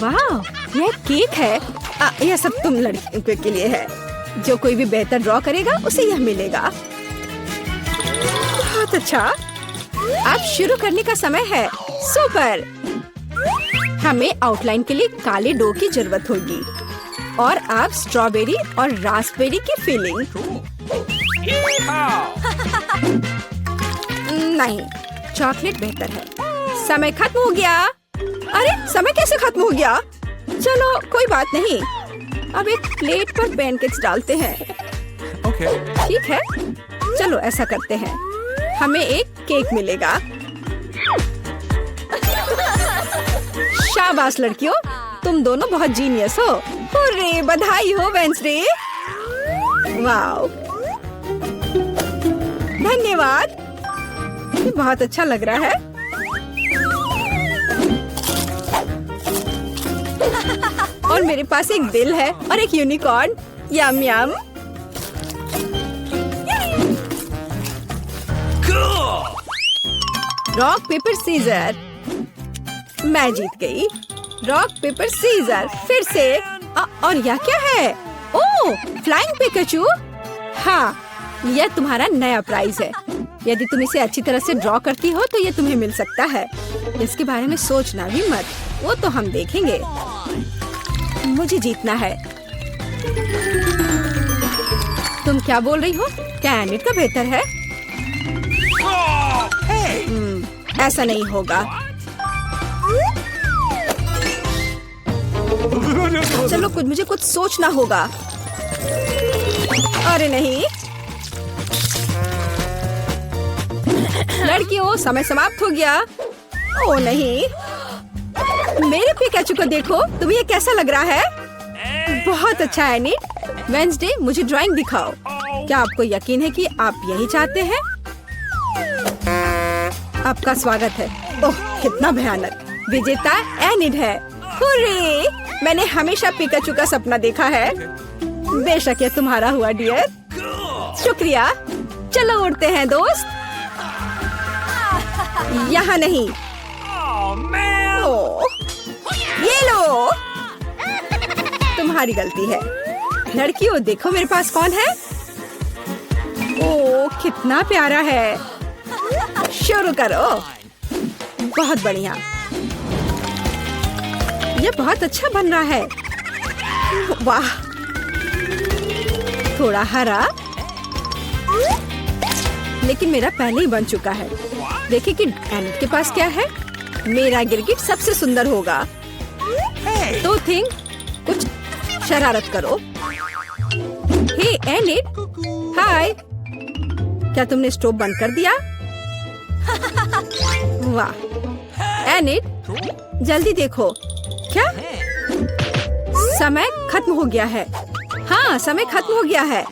वाह, यह केक है। यह सब तुम लड़कियों के लिए है। जो कोई भी बेहतर ड्रॉ करेगा उसे यह मिलेगा। बहुत अच्छा। अब शुरू करने का समय है। सुपर। हमें आउटलाइन के लिए काले डो की जरूरत होगी और अब स्ट्रॉबेरी और रास्पबेरी की फिलिंग। नहीं, चॉकलेट बेहतर है। समय खत्म हो गया। अरे, समय कैसे खत्म हो गया? चलो कोई बात नहीं। अब एक प्लेट पर पैनकेक्स डालते हैं। ठीक है, चलो ऐसा करते हैं। हमें एक केक मिलेगा। शाबाश लड़कियों, तुम दोनों बहुत जीनियस हो। हुर्रे, बधाई हो वेंसडे। वाओ, धन्यवाद। ये बहुत अच्छा लग रहा है। और मेरे पास एक दिल है और एक unicorn. Yum yum. Rock paper scissor. मैं जीत गई। Rock paper scissor. फिर से। और यह क्या है? Oh, flying Pikachu. हाँ, यह तुम्हारा नया प्राइज है। यदि तुम इसे अच्छी तरह से ड्रॉ करती हो तो यह तुम्हें मिल सकता है। इसके बारे में सोचना भी मत, वो तो हम देखेंगे। मुझे जीतना है। तुम क्या बोल रही हो? क्या एनिट का बेहतर है? ऐसा नहीं होगा। चलो मुझे कुछ सोचना होगा। अरे नहीं, लड़कियों, समय समाप्त हो गया। ओ नहीं, मेरे पिकाचू को देखो। तुम्हें ये कैसा लग रहा है? बहुत अच्छा है एनिट। वेंसडे, मुझे ड्राइंग दिखाओ। क्या आपको यकीन है कि आप यही चाहते हैं? आपका स्वागत है। ओह, कितना भयानक। विजेता एनिट है। हुर्रे, मैंने हमेशा पिकाचू का सपना देखा है। बेशक ये तुम्हारा हुआ डियर। शुक्रिया। चलो उड़ते हैं दोस्त। यहाँ नहीं। ओह, ये लो। तुम्हारी गलती है। लड़कियों, देखो मेरे पास कौन है। ओह, कितना प्यारा है। शुरू करो। बहुत बढ़िया। ये बहुत अच्छा बन रहा है। वाह, थोड़ा हरा, लेकिन मेरा पहले ही बन चुका है। देखिए कि एनिट के पास क्या है। मेरा गिरगिट सबसे सुंदर होगा। तो थिंक, कुछ शरारत करो। हे एनिट, हाय। क्या तुमने स्टोव बंद कर दिया? वाह एनिट, जल्दी देखो। क्या? समय खत्म हो गया है। हाँ, समय खत्म हो गया है।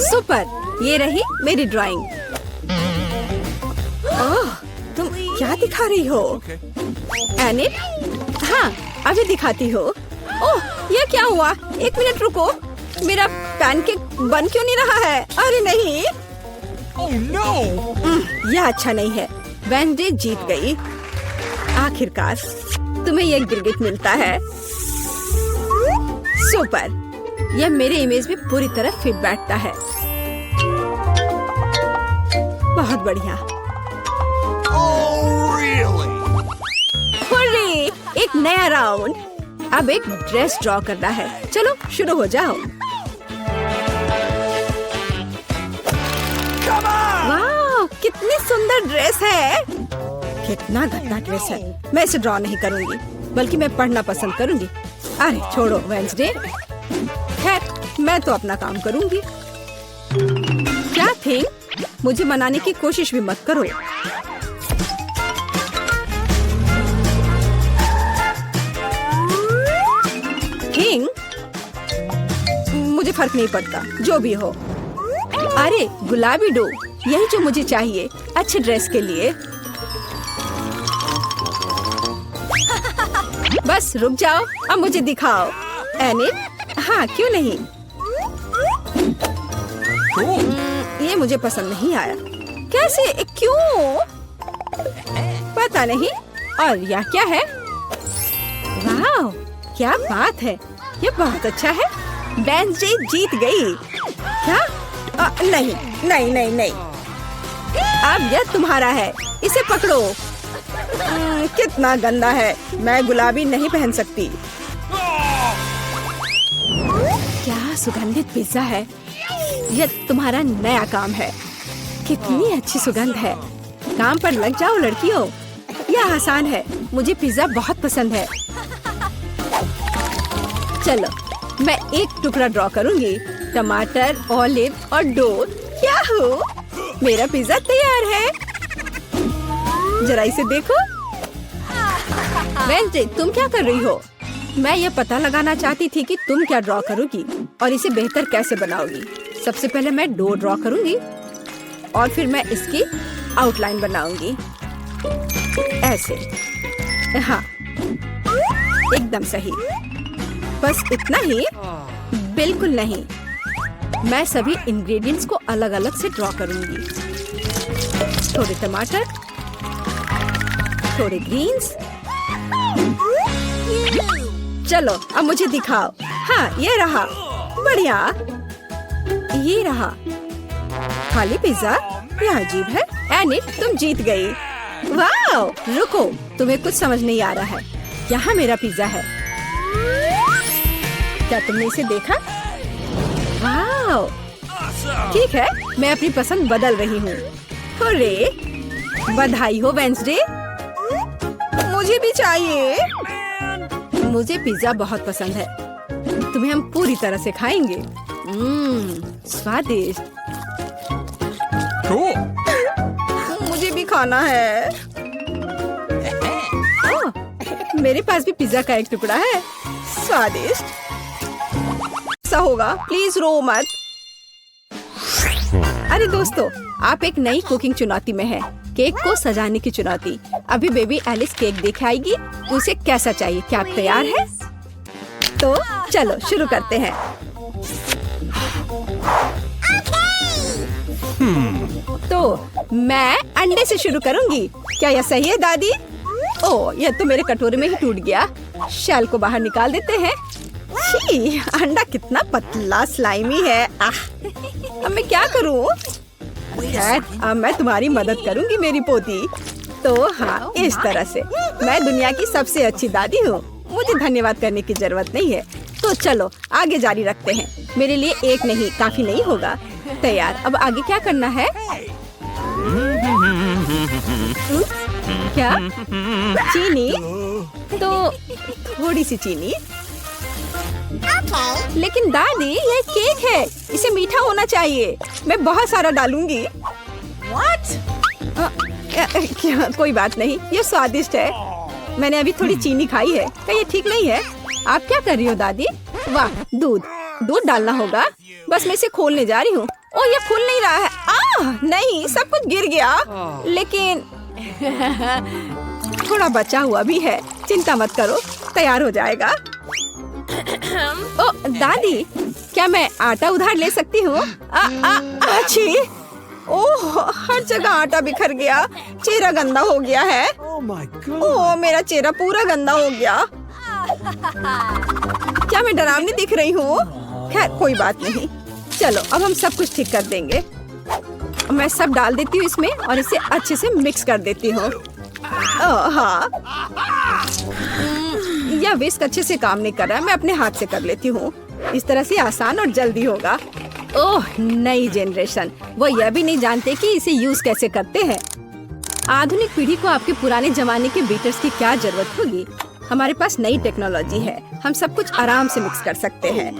सुपर, ये रही मेरी ड्राइंग। ओह, तुम क्या दिखा रही हो? एनिट, हाँ, अभी दिखाती हो। ओह, ये क्या हुआ? एक मिनट रुको। मेरा पैनकेक बन क्यों नहीं रहा है? अरे नहीं। Oh no! यह अच्छा नहीं है। वेंसडे जीत गई। आखिरकार तुम्हें यह गिरगिट मिलता है। सुपर, यह मेरे इमेज में पूरी तरह फिट बैठता है। बहुत बढ़िया। Oh really? हुर्रे, एक नया राउंड। अब एक ड्रेस ड्रॉ करना है। चलो शुरू हो जाओ। वाह, कितनी सुंदर ड्रेस है। कितना गंदा ड्रेस है। मैं इसे ड्रॉ नहीं करूंगी, बल्कि मैं पढ़ना पसंद करूंगी। अरे छोड़ो वेंसडे। खैर, मैं तो अपना काम करूंगी। क्या थिंग, मुझे मनाने की कोशिश भी मत करो। थिंग, मुझे फर्क नहीं पड़ता, जो भी हो। अरे गुलाबी डो, यही जो मुझे चाहिए अच्छे ड्रेस के लिए। बस रुक जाओ, अब मुझे दिखाओ। एनिट, हाँ क्यों नहीं। ये मुझे पसंद नहीं आया। कैसे? क्यों? पता नहीं। और यह क्या है? वाह, क्या बात है, ये बहुत अच्छा है। वेडनेसडे जीत गई। क्या? नहीं नहीं नहीं नहीं, अब यह तुम्हारा है, इसे पकड़ो। कितना गंदा है, मैं गुलाबी नहीं पहन सकती। क्या सुगंधित पिज्जा है, यह तुम्हारा नया काम है। कितनी अच्छी सुगंध है, काम पर लग जाओ लड़कियों, यह आसान है। मुझे पिज्जा बहुत पसंद है। चलो मैं एक टुकड़ा ड्रॉ करूंगी, टमाटर, ऑलिव और डो। क्या हो, मेरा पिज्जा तैयार है। जरा इसे देखो। वेडनेसडे, तुम क्या कर रही हो? मैं ये पता लगाना चाहती थी कि तुम क्या ड्रॉ करोगी और इसे बेहतर कैसे बनाओगी। सबसे पहले मैं डो ड्रॉ करूंगी और फिर मैं इसकी आउटलाइन बनाऊंगी ऐसे। हाँ, एकदम सही। बस इतना ही? बिल्कुल नहीं, मैं सभी इंग्रेडिएंट्स को अलग अलग से ड्रॉ करूंगी। थोड़े टमाटर, थोड़े ग्रीन्स। चलो अब मुझे दिखाओ। हाँ, ये रहा, बढ़िया। ये रहा खाली पिज्जा, यह अजीब है। एनी, तुम जीत गई। वाओ, रुको, तुम्हें कुछ समझ नहीं आ रहा है। यहाँ मेरा पिज्जा है, क्या तुमने इसे देखा? वाओ, ठीक है, मैं अपनी पसंद बदल रही हूँ। हुर्रे, बधाई हो वेडनेसडे। मुझे भी चाहिए। मुझे पिज्जा बहुत पसंद है, तुम्हें हम पूरी तरह से खाएंगे। स्वादिष्ट। मुझे भी खाना है। मेरे पास भी पिज्जा का एक टुकड़ा है। स्वादिष्ट सा होगा, प्लीज रो मत। अरे दोस्तों, आप एक नई कुकिंग चुनौती में हैं। केक को सजाने की चुनौती। अभी बेबी एलिस केक देख आएगी, उसे कैसा चाहिए। क्या आप तैयार हैं? तो चलो शुरू करते हैं। तो मैं अंडे से शुरू करूंगी। क्या यह सही है दादी? ओह, यह तो मेरे कटोरे में ही टूट गया। शेल को बाहर निकाल देते हैं। छी, अंडा कितना पतला स्लाइमी है। अब मैं क्या करूं? खैर, अब मैं तुम्हारी मदद करूंगी मेरी पोती। तो हाँ, इस तरह से मैं दुनिया की सबसे अच्छी दादी हूँ। मुझे धन्यवाद करने की जरूरत नहीं है। तो चलो आगे जारी रखते हैं। मेरे लिए एक नहीं, काफी नहीं होगा। तैयार। अब आगे क्या करना है? क्या? चीनी? तो थोड़ी सी चीनी। लेकिन दादी, यह केक है, इसे मीठा होना चाहिए। मैं बहुत सारा डालूंगी। क्या? कोई बात नहीं, ये स्वादिष्ट है। मैंने अभी थोड़ी चीनी खाई है। क्या ये ठीक नहीं है? आप क्या कर रही हो दादी? वाह, दूध डालना होगा। बस मैं इसे खोलने जा रही हूँ। ओह, ये खुल नहीं रहा है। नहीं, सब कुछ गिर गया। लेकिन थोड़ा बचा हुआ भी है। चिंता मत करो, तैयार हो जाएगा। ओ दादी, क्या मैं आटा उधार ले सकती हूँ? अच्छी। ओह, हर जगह आटा बिखर गया। चेहरा गंदा हो गया है। ओह, मेरा चेहरा पूरा गंदा हो गया। क्या मैं डरावनी दिख रही हूँ? खैर, कोई बात नहीं। चलो अब हम सब कुछ ठीक कर देंगे। मैं सब डाल देती हूँ इसमें और इसे अच्छे से मिक्स कर देती हूँ। हाँ, यह विस्क अच्छे से काम नहीं कर रहा है। मैं अपने हाथ से कर लेती हूँ। इस तरह से आसान और जल्दी होगा। ओह, नई जनरेशन, वो यह भी नहीं जानते कि इसे यूज कैसे करते हैं। आधुनिक पीढ़ी को आपके पुराने जमाने के बीटर्स की क्या जरूरत होगी? हमारे पास नई टेक्नोलॉजी है, हम सब कुछ आराम से मिक्स कर सकते हैं।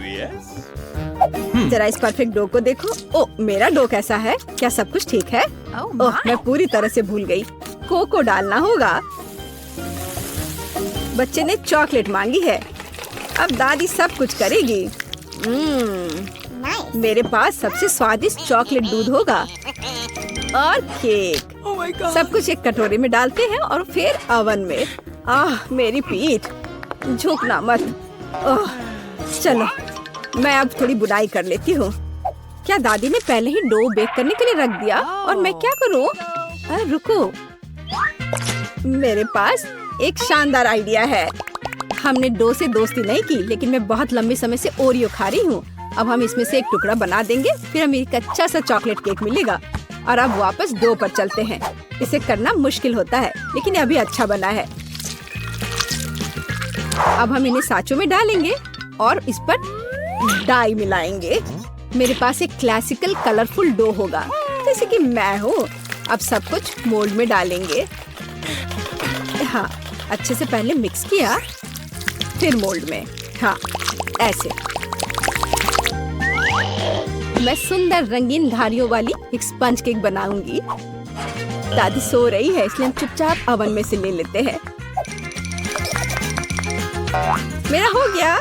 जरा इस परफेक्ट डो को देखो। ओह, मेरा डो कैसा है? क्या सब कुछ ठीक है? ओह, मैं पूरी तरह से भूल गई। कोको डालना होगा। बच्चे ने चॉकलेट मांगी है। अब दादी सब कुछ करेगी। मेरे पास सबसे स्वादिष्ट चॉकलेट दूध होगा और केक। सब कुछ एक कटोरे में डालते हैं और फिर ओवन में। मेरी पीठ, झुकना मत। चलो मैं अब थोड़ी बुनाई कर लेती हूँ। क्या दादी ने पहले ही डो बेक करने के लिए रख दिया और मैं क्या करूँ? रुको, मेरे पास एक शानदार आइडिया है। हमने डो से दोस्ती नहीं की, लेकिन मैं बहुत लंबे समय से ओरियो खा रही हूँ। अब हम इसमें से एक टुकड़ा बना देंगे, फिर हमें एक अच्छा सा चॉकलेट केक मिलेगा। और अब वापस डो पर चलते हैं। इसे करना मुश्किल होता है, लेकिन अभी अच्छा बना है। अब हम इन्हें साँचों में डालेंगे और इस पर डाई मिलाएंगे। मेरे पास एक क्लासिकल कलरफुल डो होगा, जैसे कि मैं हूँ। अब सब कुछ मोल्ड में डालेंगे। हाँ, अच्छे से पहले मिक्स किया, फिर मोल्ड में। हाँ, ऐसे। मैं सुंदर रंगीन धारियों वाली एक स्पंज केक बनाऊंगी। दादी सो रही है, इसलिए हम चुपचाप ओवन में से ले लेते हैं। मेरा हो गया।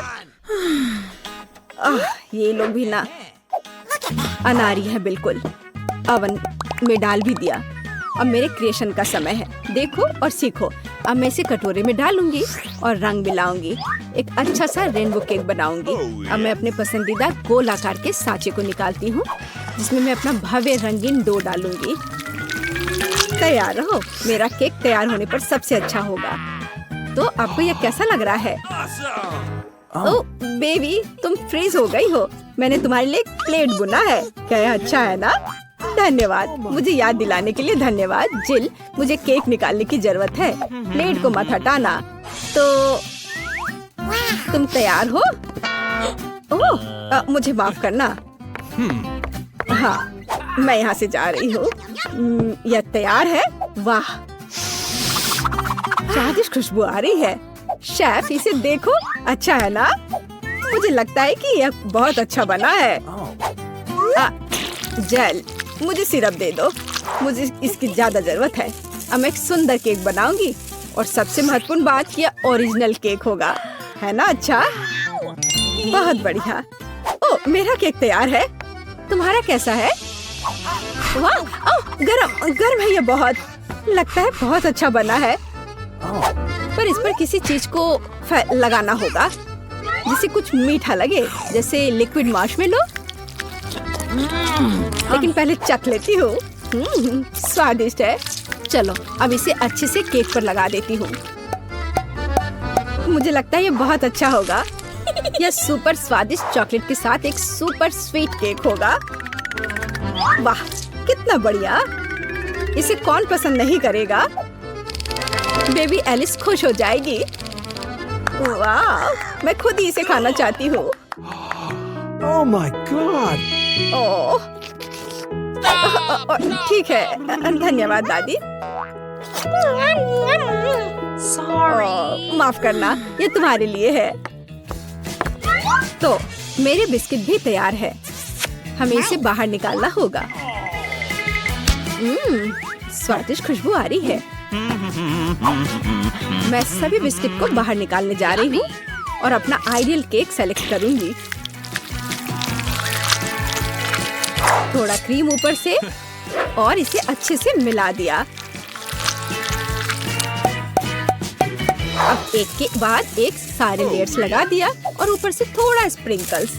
ये लोग भी ना अनारी है बिल्कुल। ओवन में डाल भी दिया। अब मेरे क्रिएशन का समय है। देखो और सीखो। अब मैं इसे कटोरे में डालूंगी और रंग मिलाऊंगी। एक अच्छा सा रेनबो केक बनाऊंगी। अब मैं अपने पसंदीदा गोल आकार के सांचे को निकालती हूँ, जिसमें मैं अपना भव्य रंगीन डो डालूंगी। तैयार रहो, मेरा केक तैयार होने पर सबसे अच्छा होगा। तो आपको यह कैसा लग रहा है? ओह बेबी, तुम फ्रीज हो गई हो। मैंने तुम्हारे लिए एक प्लेट बुना है। क्या यह अच्छा है ना? धन्यवाद, मुझे याद दिलाने के लिए धन्यवाद। जिल, मुझे केक निकालने की जरूरत है। प्लेट को मत हटाना। तो तुम तैयार हो? ओह, मुझे माफ करना। हाँ, मैं यहाँ से जा रही हूँ। यह तैयार है। वाह, स्वादिष्ट खुशबू आ रही है। शेफ, इसे देखो, अच्छा है ना? मुझे लगता है कि यह बहुत अच्छा बना है। जेल, मुझे सिरप दे दो। मुझे इसकी ज्यादा जरूरत है। अब मैं एक सुंदर केक बनाऊंगी और सबसे महत्वपूर्ण बात, यह ओरिजिनल केक होगा, है ना? अच्छा, बहुत बढ़िया। ओह, मेरा केक तैयार है। तुम्हारा कैसा है? वाह, ओह, गरम है। यह बहुत लगता है बहुत अच्छा बना है। पर इस पर किसी चीज को लगाना होगा, जिससे कुछ मीठा लगे, जैसे लिक्विड मार्शमेलो। लेकिन पहले चख लेती हूँ। स्वादिष्ट है। चलो, अब इसे अच्छे से केक पर लगा देती हूँ। मुझे लगता है ये बहुत अच्छा होगा। यह सुपर स्वादिष्ट चॉकलेट के साथ एक सुपर स्वीट केक होगा। वाह, कितना बढ़िया। इसे कौन पसंद नहीं करेगा? बेबी एलिस खुश हो जाएगी। वाह, मैं खुद ही इसे खाना चाहती हूँ। Oh my God! ओह, ठीक है, धन्यवाद दादी। माफ करना, ये तुम्हारे लिए है। तो मेरे बिस्किट भी तैयार है। हमें इसे बाहर निकालना होगा। स्वादिष्ट खुशबू आ रही है। मैं सभी बिस्किट को बाहर निकालने जा रही हूँ और अपना आइडियल केक सेलेक्ट करूंगी। थोड़ा क्रीम ऊपर से और इसे अच्छे से मिला दिया। अब एक के बाद एक सारे लेयर्स लगा दिया और ऊपर से थोड़ा स्प्रिंकल्स।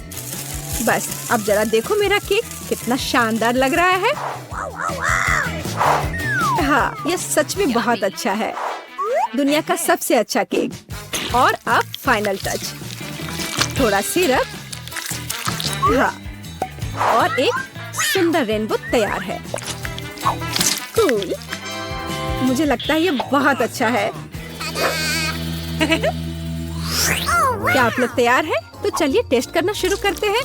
बस, अब जरा देखो मेरा केक कितना शानदार लग रहा है। हाँ, यह सच में बहुत अच्छा है। दुनिया का सबसे अच्छा केक। और अब फाइनल टच, थोड़ा सिरप। हाँ, और एक सुंदर रेनबो तैयार है। कूल। मुझे लगता है ये बहुत अच्छा है। क्या आप लोग तैयार हैं? तो चलिए टेस्ट करना शुरू करते हैं।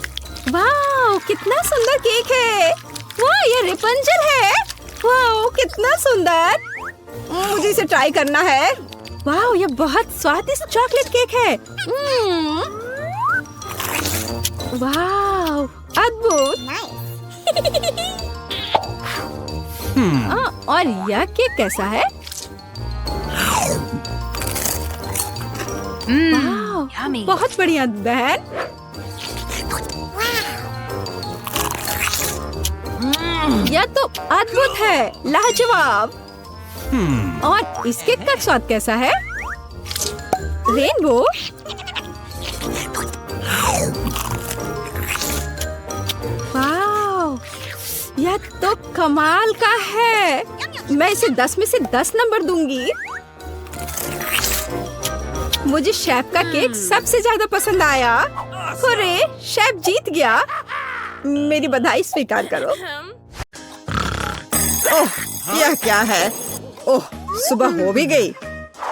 वाह, कितना सुंदर केक है। वाह, ये रेपंजल है। वाह, कितना सुंदर। मुझे इसे ट्राई करना है। वाह, ये बहुत स्वादिष्ट चॉकलेट केक है। वाह, अद्भुत। और यह केक कैसा है? बहुत बढ़िया बहन। यह तो अद्भुत है, लाजवाब। और इस केक का स्वाद कैसा है? रेनबो। वाह, यह तो कमाल का है। मैं इसे 10 में से 10 नंबर दूंगी। मुझे शेफ का केक सबसे ज्यादा पसंद आया। अरे शेफ जीत गया। मेरी बधाई स्वीकार करो। ओह, यह क्या है? ओह, सुबह हो भी गई।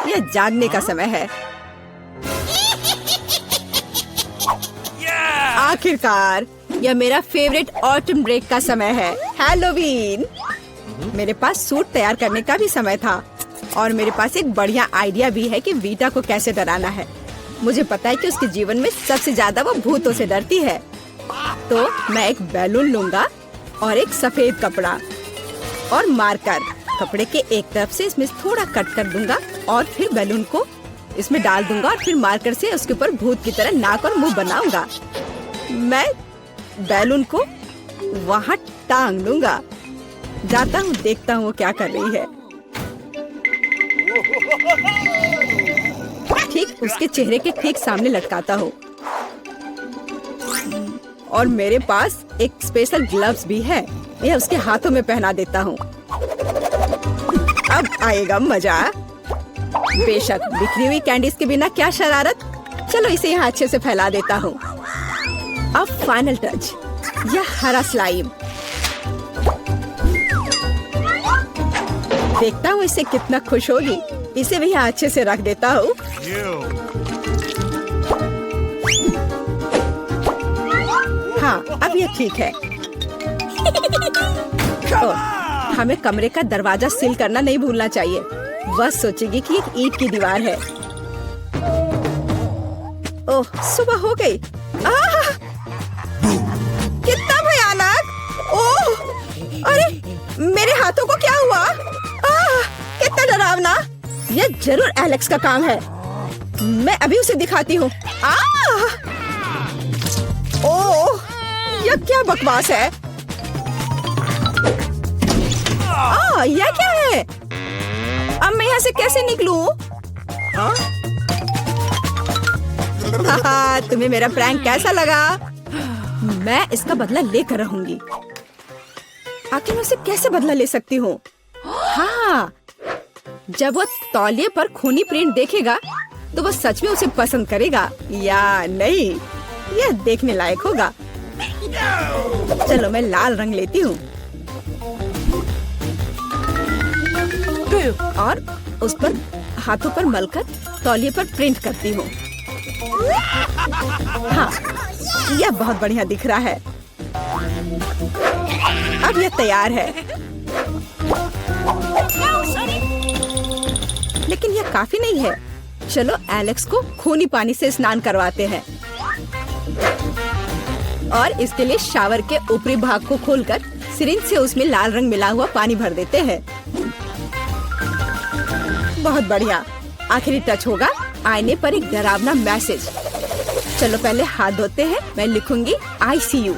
यह जागने का समय है। आखिरकार यह मेरा फेवरेट ऑटम ब्रेक का समय है, हैलोवीन। मेरे पास सूट तैयार करने का भी समय था और मेरे पास एक बढ़िया आइडिया भी है कि वीटा को कैसे डराना है। मुझे पता है कि उसके जीवन में सबसे ज्यादा वो भूतों से डरती है। तो मैं एक बैलून लूंगा और एक सफेद कपड़ा और मार्कर। कपड़े के एक तरफ से इसमें थोड़ा कट कर दूंगा और फिर बैलून को इसमें डाल दूंगा और फिर मार्कर से उसके ऊपर भूत की तरह नाक और मुंह बनाऊंगा। मैं बैलून को वहाँ टांग लूंगा। जाता हूँ, देखता हूँ वो क्या कर रही है। ठीक उसके चेहरे के ठीक सामने लटकाता हूँ और मेरे पास एक स्पेशल ग्लव्स भी है। यह उसके हाथों में पहना देता हूँ। अब आएगा मजा। बेशक बिखरी हुई कैंडीज के बिना क्या शरारत। चलो इसे यहाँ अच्छे से फैला देता हूँ। अब फाइनल टच, यह हरा स्लाइम। देखता हूँ इससे कितना खुश होगी। इसे भी यहाँ अच्छे से रख देता हूँ। हाँ, अब ये ठीक है। हमें कमरे का दरवाजा सील करना नहीं भूलना चाहिए। वह सोचेगी कि एक ईंट की दीवार है। ओह, सुबह हो गई। कितना भयानक! ओह, अरे मेरे हाथों को क्या हुआ? कितना डरावना! यह जरूर एलेक्स का काम है। मैं अभी उसे दिखाती हूँ। ओह, यह क्या बकवास है? यह क्या है? अब मैं यहाँ से कैसे निकलूं? तुम्हें मेरा प्रैंक कैसा लगा? मैं इसका बदला लेकर रहूंगी। आखिर मैं उसे कैसे बदला ले सकती हूँ? हाँ, जब वो तौलिए पर खूनी प्रिंट देखेगा तो वो सच में उसे पसंद करेगा या नहीं, यह देखने लायक होगा। चलो मैं लाल रंग लेती हूँ और उस पर हाथों पर मलकर तौलिए पर प्रिंट करती हूँ। हाँ, यह बहुत बढ़िया दिख रहा है। अब यह तैयार है। लेकिन यह काफी नहीं है। चलो एलेक्स को खूनी पानी से स्नान करवाते हैं और इसके लिए शावर के ऊपरी भाग को खोलकर सिरिंज से उसमें लाल रंग मिला हुआ पानी भर देते हैं। बहुत बढ़िया। आखिरी टच होगा आईने पर एक डरावना मैसेज। चलो पहले हाथ धोते हैं। मैं लिखूंगी ICU।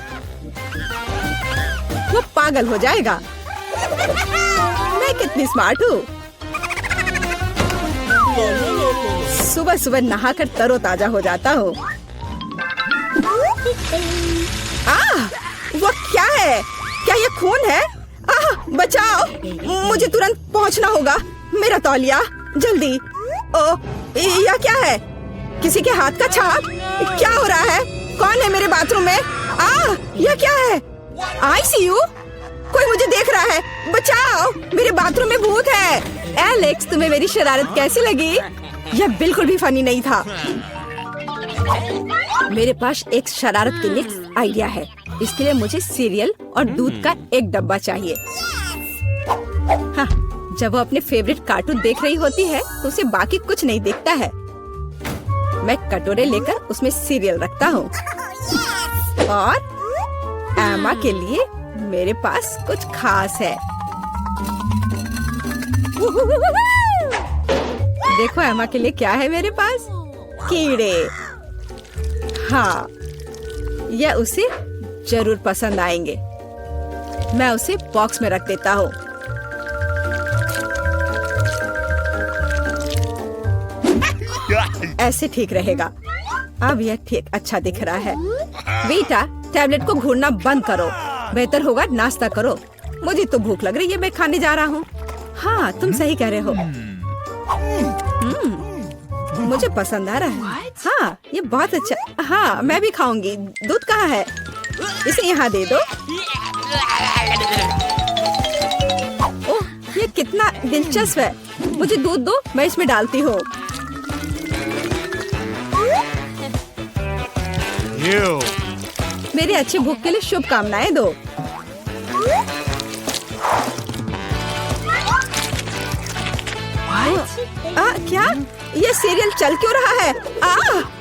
वो पागल हो जाएगा। मैं कितनी स्मार्ट हूँ। सुबह सुबह नहाकर तरोताजा हो जाता हूँ। वो क्या है? क्या ये खून है? बचाओ, मुझे तुरंत पहुँचना होगा। मेरा तौलिया, जल्दी। यह क्या है? किसी के हाथ का छाप? क्या हो रहा है? कौन है मेरे बाथरूम में? यह क्या है? ICU? कोई मुझे देख रहा है। बचाओ, मेरे बाथरूम में भूत है। एलेक्स, तुम्हें मेरी शरारत कैसी लगी? यह बिल्कुल भी फनी नहीं था। मेरे पास एक शरारत के लिए आइडिया है। इसके लिए मुझे सीरियल और दूध का एक डब्बा चाहिए। हाँ, जब वो अपने फेवरेट कार्टून देख रही होती है तो उसे बाकी कुछ नहीं दिखता है। मैं कटोरे लेकर उसमें सीरियल रखता हूँ और एमा के लिए मेरे पास कुछ खास है। देखो एमा के लिए क्या है मेरे पास? कीड़े। हाँ, यह उसे जरूर पसंद आएंगे। मैं उसे बॉक्स में रख देता हूँ। ऐसे ठीक रहेगा। अब यह ठीक अच्छा दिख रहा है। बेटा, टैबलेट को घूरना बंद करो। बेहतर होगा नाश्ता करो। मुझे तो भूख लग रही है, मैं खाने जा रहा हूँ। हाँ, तुम सही कह रहे हो। मुझे पसंद आ रहा है। हाँ, ये बहुत अच्छा। हाँ, मैं भी खाऊंगी। दूध कहाँ है? इसे यहाँ दे दो। ओह, ये कितना दिलचस्प है। मुझे दूध दो, मैं इसमें डालती हूँ। मेरे अच्छे भूख के लिए शुभकामनाएं दो। क्या? ये सीरियल चल क्यों रहा है?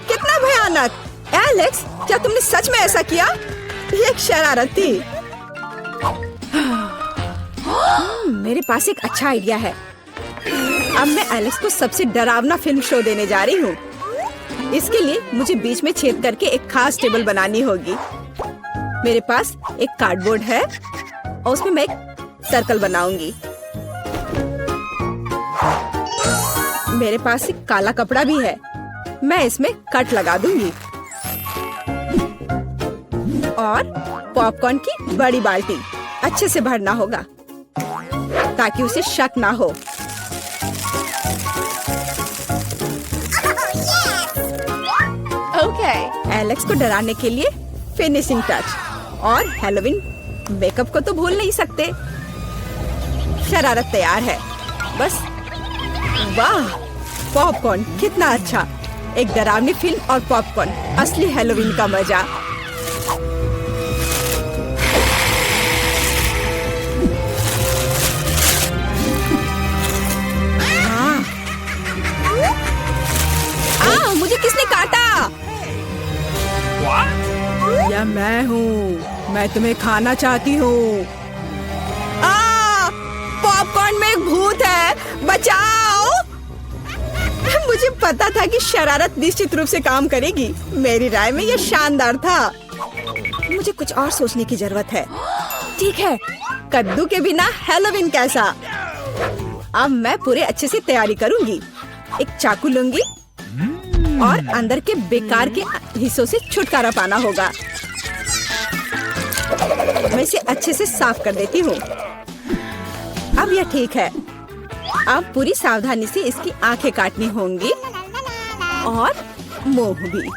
कितना भयानक! एलेक्स, क्या तुमने सच में ऐसा किया? ये एक शरारत थी। मेरे पास एक अच्छा आइडिया है। अब मैं एलेक्स को सबसे डरावना फिल्म शो देने जा रही हूँ। इसके लिए मुझे बीच में छेद करके एक खास टेबल बनानी होगी। मेरे पास एक कार्डबोर्ड है और उसमें मैं एक सर्कल बनाऊंगी। मेरे पास एक काला कपड़ा भी है। मैं इसमें कट लगा दूंगी और पॉपकॉर्न की बड़ी बाल्टी अच्छे से भरना होगा ताकि उसे शक ना हो। एलेक्स को डराने के लिए फिनिशिंग टच और हैलोवीन मेकअप को तो भूल नहीं सकते। शरारत तैयार है। बस वाह, पॉपकॉर्न कितना अच्छा। एक डरावनी फिल्म और पॉपकॉर्न, असली हैलोवीन का मजा। मुझे किसने काटा? या मैं हूँ। मैं तुम्हें खाना चाहती हूँ। पॉपकॉर्न में एक भूत है, बचाओ। मुझे पता था कि शरारत निश्चित रूप से काम करेगी। मेरी राय में यह शानदार था। मुझे कुछ और सोचने की जरूरत है। ठीक है, कद्दू के बिना हैलोवीन कैसा? अब मैं पूरे अच्छे से तैयारी करूंगी। एक चाकू लूंगी और अंदर के बेकार के हिस्सों से छुटकारा पाना होगा। मैं इसे अच्छे से साफ कर देती हूँ। अब यह ठीक है। अब पूरी सावधानी से इसकी आंखें काटनी होंगी और मुंह भी।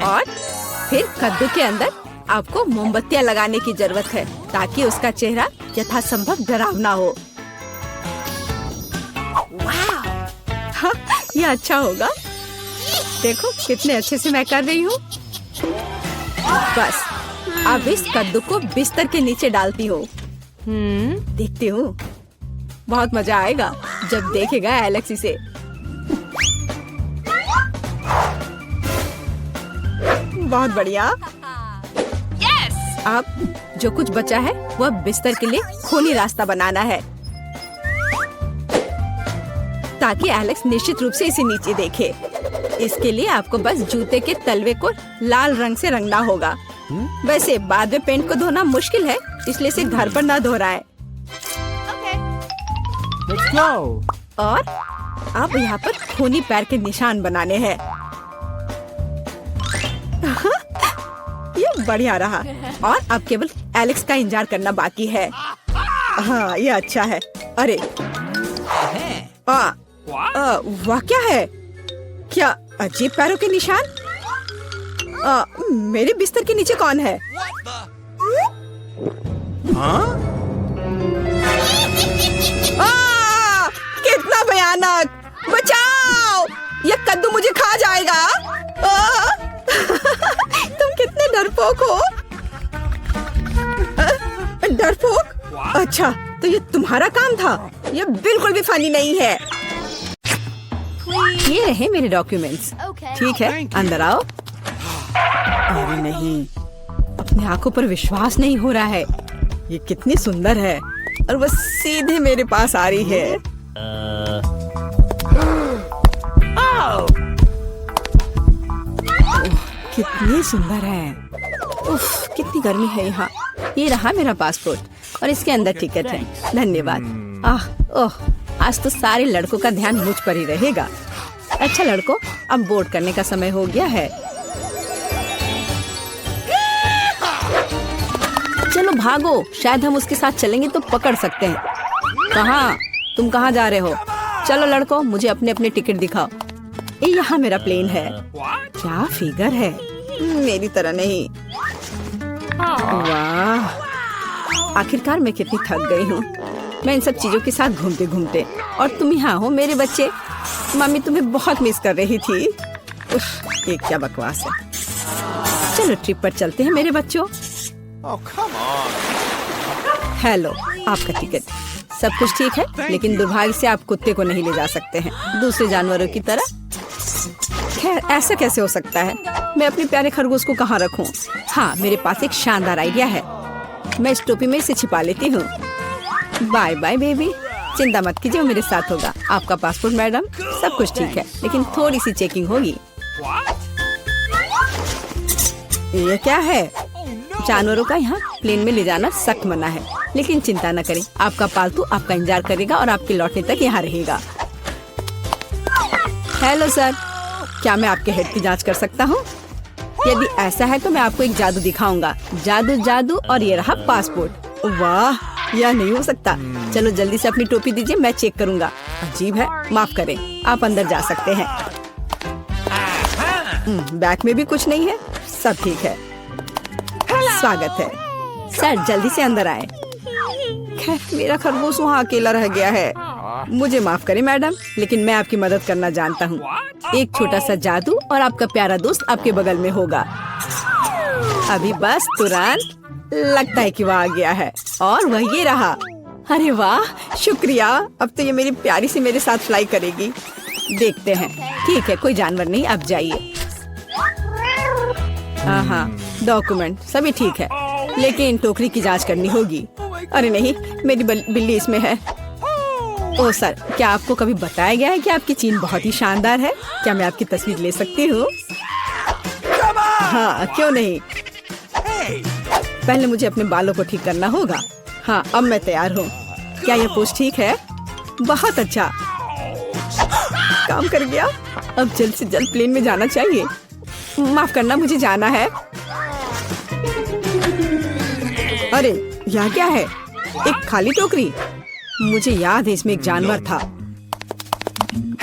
और फिर कद्दू के अंदर आपको मोमबत्तियां लगाने की जरूरत है ताकि उसका चेहरा यथासंभव डरावना हो। हाँ, ये अच्छा होगा। देखो कितने अच्छे से मैं कर रही हूँ। बस अब इस कद्दू को बिस्तर के नीचे डालती हूँ। देखती हूँ, बहुत मजा आएगा जब देखेगा एलेक्स इसे। बहुत बढ़िया। अब जो कुछ बचा है वह बिस्तर के लिए खूनी रास्ता बनाना है ताकि एलेक्स निश्चित रूप से इसे नीचे देखे। इसके लिए आपको बस जूते के तलवे को लाल रंग से रंगना होगा। वैसे बाद में पेंट को धोना मुश्किल है, इसलिए इसे घर पर ना दोहराएं। Let's go. और अब यहाँ पर खूनी पैर के निशान बनाने हैं। ये बढ़िया रहा। और अब केवल एलेक्स का इंतजार करना बाकी है। हाँ, ये अच्छा है। अरे वाह, क्या है? क्या अजीब पैरों के निशान? मेरे बिस्तर के नीचे कौन है? कितना भयानक! बचाओ! ये कद्दू मुझे खा जाएगा। तुम कितने डरपोक हो। डरपोक? अच्छा, तो ये तुम्हारा काम था। ये बिल्कुल भी फनी नहीं है। ये रहे मेरे डॉक्यूमेंट्स। ठीक है, अंदर आओ। अरे नहीं, अपने आंखों पर विश्वास नहीं हो रहा है। ये कितनी सुंदर है और वो सीधे मेरे पास आ रही है। कितनी सुंदर है। उफ, कितनी गर्मी है यहाँ। ये रहा मेरा पासपोर्ट और इसके अंदर टिकट है। धन्यवाद। ओह, आज तो सारे लड़कों का ध्यान मुझ पर ही रहेगा। अच्छा लड़कों, अब बोर्ड करने का समय हो गया है। चलो भागो, शायद हम उसके साथ चलेंगे तो पकड़ सकते हैं। कहाँ? तुम कहाँ जा रहे हो? चलो लड़कों, मुझे अपने अपने टिकट दिखाओ। ये यहाँ मेरा प्लेन है। क्या फिगर है, मेरी तरह नहीं। वाह, आखिरकार मैं कितनी थक गई हूँ। मैं इन सब चीजों के साथ घूमते घूमते, और तुम यहाँ हो मेरे बच्चे। मम्मी तुम्हें बहुत मिस कर रही थी। उफ, ये क्या बकवास है। चलो ट्रिप पर चलते हैं मेरे बच्चों। Oh, come on. हेलो, आपका टिकट। सब कुछ ठीक है, लेकिन दुर्भाग्य से आप कुत्ते को नहीं ले जा सकते हैं दूसरे जानवरों की तरह। खैर, ऐसा कैसे हो सकता है? मैं अपने प्यारे खरगोश को कहाँ रखूं? हाँ, मेरे पास एक शानदार आइडिया है। मैं इस टोपी में इसे छिपा लेती हूँ। बाय बाय बेबी, चिंता मत कीजिए, मेरे साथ होगा। आपका पासपोर्ट मैडम, सब कुछ ठीक है, लेकिन थोड़ी सी चेकिंग होगी। ये क्या है? जानवरों का यहाँ प्लेन में ले जाना सख्त मना है, लेकिन चिंता न करें, आपका पालतू आपका इंतजार करेगा और आपके लौटने तक यहाँ रहेगा। हेलो सर, क्या मैं आपके हेड की जांच कर सकता हूँ? यदि ऐसा है तो मैं आपको एक जादू दिखाऊंगा। जादू जादू, और ये रहा पासपोर्ट। वाह, यह नहीं हो सकता। चलो जल्दी से अपनी टोपी दीजिए, मैं चेक करूंगा। अजीब है, माफ करें, आप अंदर जा सकते हैं। बैग में भी कुछ नहीं है, सब ठीक है। स्वागत है सर, जल्दी से अंदर आए। खैर, मेरा खरगोश वहाँ अकेला रह गया है। मुझे माफ करें मैडम, लेकिन मैं आपकी मदद करना जानता हूँ। एक छोटा सा जादू और आपका प्यारा दोस्त आपके बगल में होगा। अभी बस तुरंत, लगता है कि वह आ गया है, और वह ये रहा। अरे वाह, शुक्रिया। अब तो ये मेरी प्यारी सी मेरे साथ फ्लाई करेगी। देखते हैं। ठीक है, कोई जानवर नहीं, अब जाइए। हाँ, डॉक्यूमेंट सभी ठीक है, लेकिन टोकरी की जांच करनी होगी। अरे नहीं, मेरी बिल्ली इसमें है। ओह सर, क्या आपको कभी बताया गया है कि आपकी चीन बहुत ही शानदार है? क्या मैं आपकी तस्वीर ले सकती हूँ? हाँ, क्यों नहीं। पहले मुझे अपने बालों को ठीक करना होगा। हाँ, अब मैं तैयार हूँ। क्या ये पोस्ट ठीक है? बहुत अच्छा, काम कर गया। अब जल्द से जल्द प्लेन में जाना चाहिए। माफ करना, मुझे जाना है। अरे, यह क्या है? एक खाली टोकरी। मुझे याद है इसमें एक जानवर था।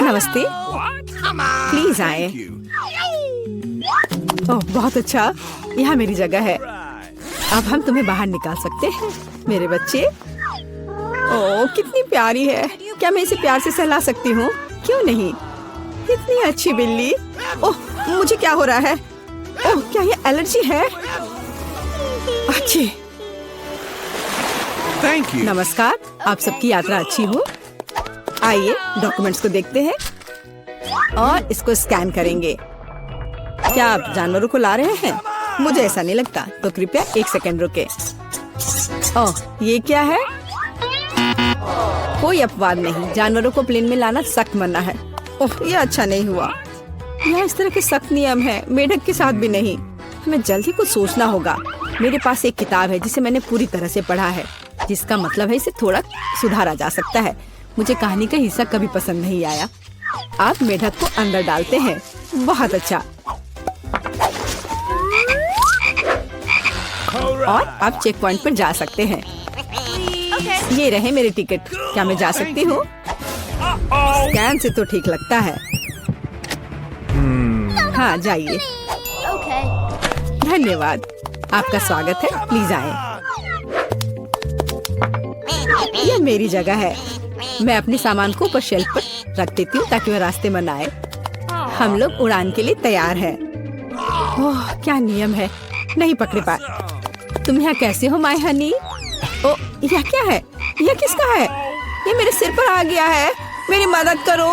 नमस्ते, प्लीज आए। ओह, बहुत अच्छा, यहाँ मेरी जगह है। अब हम तुम्हें बाहर निकाल सकते हैं मेरे बच्चे। ओह, कितनी प्यारी है। क्या मैं इसे प्यार से सहला सकती हूँ? क्यों नहीं, कितनी अच्छी बिल्ली। ओह, मुझे क्या हो रहा है? ओह, क्या ये एलर्जी है? अच्छी। Thank you. नमस्कार, आप सबकी यात्रा अच्छी हो। आइए, डॉक्यूमेंट्स को देखते हैं और इसको स्कैन करेंगे। क्या आप जानवरों को ला रहे हैं? मुझे ऐसा नहीं लगता, तो कृपया 1 सेकंड रुके। ओह, ये क्या है? कोई अपवाद नहीं, जानवरों को प्लेन में लाना सख्त मना है। ओह, ये अच्छा नहीं हुआ। यहाँ इस तरह के सख्त नियम है, मेढक के साथ भी नहीं। हमें जल्द ही कुछ सोचना होगा। मेरे पास एक किताब है जिसे मैंने पूरी तरह से पढ़ा है, जिसका मतलब है इसे थोड़ा सुधारा जा सकता है। मुझे कहानी का हिस्सा कभी पसंद नहीं आया। आप मेढक को अंदर डालते हैं। बहुत अच्छा। और आप चेक पॉइंट पर जा सकते हैं। ये रहे मेरे टिकट। क्या मैं जा सकती हूँ? स्कैन से तो ठीक लगता है। हाँ, जाइए। धन्यवाद, आपका स्वागत है, प्लीज आए। ये मेरी जगह है। मैं अपने सामान को ऊपर शेल्फ पर रख देती हूँ ताकि वह रास्ते में न आए। हम लोग उड़ान के लिए तैयार हैं। ओह, क्या नियम है, नहीं पकड़े पाए। तुम यहाँ कैसे हो माय हनी? ओ, यह क्या है? यह किसका है? ये मेरे सिर पर आ गया है। मेरी मदद करो।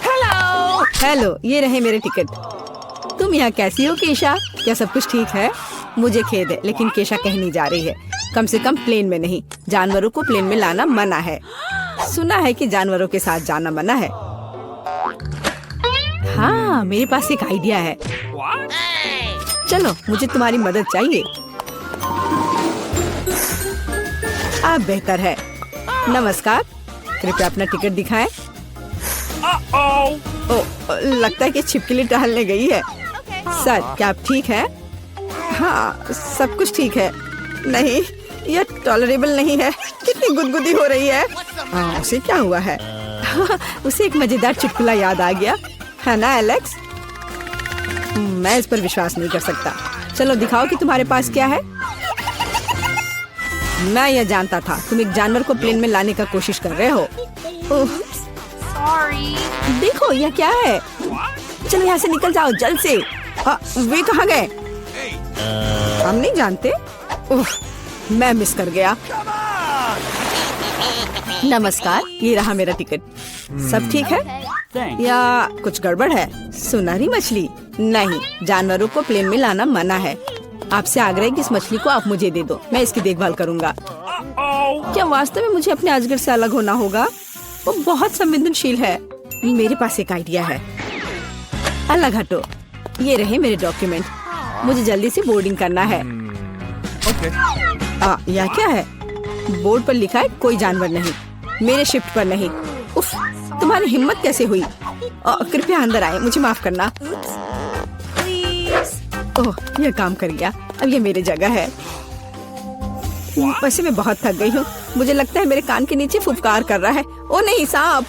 हेलो हेलो, ये रहे मेरे टिकट। तुम यहाँ कैसी हो केशा? क्या सब कुछ ठीक है? मुझे खेद है, लेकिन केशा कहीं नहीं जा रही है। कम से कम प्लेन में नहीं। जानवरों को प्लेन में लाना मना है। सुना है कि जानवरों के साथ जाना मना है। हाँ, मेरे पास एक आइडिया है। चलो, मुझे तुम्हारी मदद चाहिए। आप बेहतर है। नमस्कार, कृपया अपना टिकट दिखाएं। ओ, लगता है कि छिपकली टहलने गई है। सर, क्या आप ठीक हैं? हाँ, सब कुछ ठीक है। नहीं, यह टॉलरेबल नहीं है। कितनी कितनी गुदगुदी हो रही है। उसे क्या हुआ है? उसे एक मजेदार चुटकुला याद आ गया है ना एलेक्स? मैं इस पर विश्वास नहीं कर सकता। चलो दिखाओ कि तुम्हारे पास क्या है। मैं यह जानता था तुम एक जानवर को प्लेन में लाने का कोशिश कर रहे हो। ओह, देखो यह क्या है। चलो यहाँ से निकल जाओ जल्द से। वे कहाँ गए? हम नहीं जानते। ओह, मैं मिस कर गया। नमस्कार, ये रहा मेरा टिकट। सब ठीक है या कुछ गड़बड़ है? सुनहरी मछली? नहीं, जानवरों को प्लेन में लाना मना है। आपसे आग्रह है कि इस मछली को आप मुझे दे दो, मैं इसकी देखभाल करूंगा। क्या वास्तव में मुझे अपने अजगर से अलग होना होगा? वो बहुत संवेदनशील है। मेरे पास एक आइडिया है। अलग हटो। ये रहे मेरे डॉक्यूमेंट। मुझे जल्दी से बोर्डिंग करना है। यह क्या है? बोर्ड पर लिखा है कोई जानवर नहीं, मेरे शिफ्ट पर नहीं। उफ, तुम्हारी हिम्मत कैसे हुई? कृपया अंदर आए, मुझे माफ करना। ओह, यह काम कर गया। अब ये मेरी जगह है। वैसे मैं बहुत थक गई हूँ। मुझे लगता है मेरे कान के नीचे फुफकार कर रहा है। ओ नहीं, सांप।